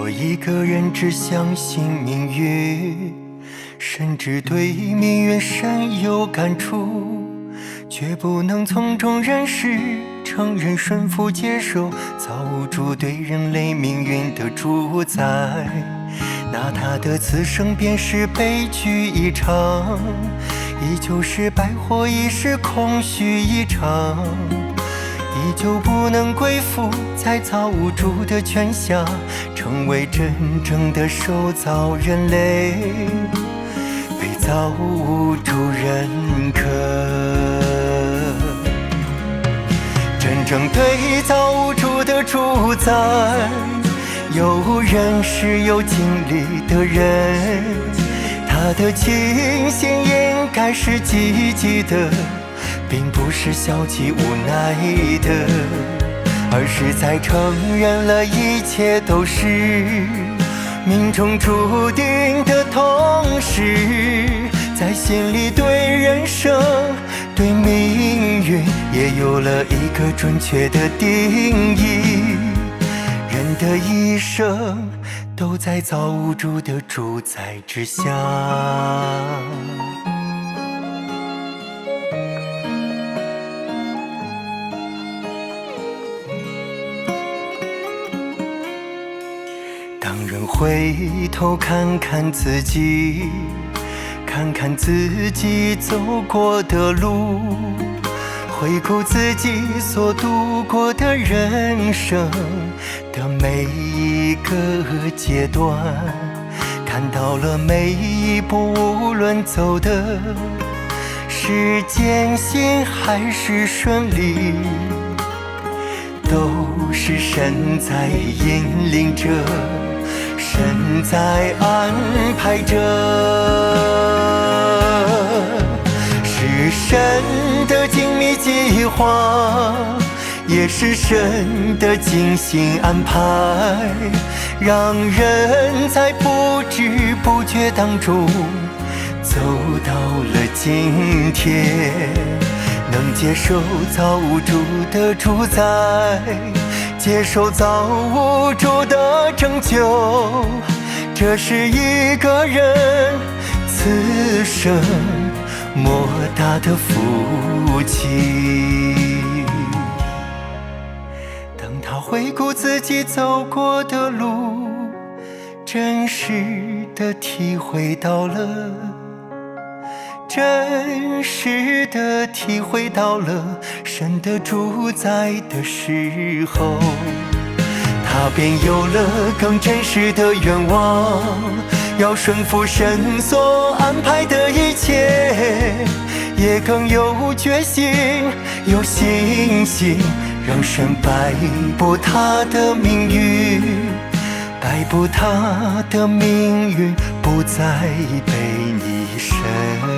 我一个人只相信命运，甚至对命运深有感触，却不能从中认识，承认顺服接受造物主对人类命运的主宰。那他的此生便是悲剧一场，依旧是百祸一时，空虚一场，依旧不能归附在造物主的权下，成为真正的受造人类，被造物主认可。真正对造物主的主宰，有认识有经历的人，他的清醒应该是积极的，并不是消极无奈的，而是在承认了一切都是命中注定的同时，在心里对人生对命运也有了一个准确的定义。人的一生都在造物主的主宰之下。当人回头看看自己，看看自己走过的路，回顾自己所度过的人生的每一个阶段，看到了每一步无论走的是艰辛还是顺利，都是神在引领着，神在安排着，是神的精密计划，也是神的精心安排，让人在不知不觉当中走到了今天，能接受造物主的主宰，接受造物主的拯救，这是一个人此生莫大的福气。当他回顾自己走过的路，真实的体会到了，真实的体会到了神的主宰的时候，他便有了更真实的愿望，要顺服神所安排的一切，也更有决心有信心，让神摆布他的命运，摆布他的命运不再被你审。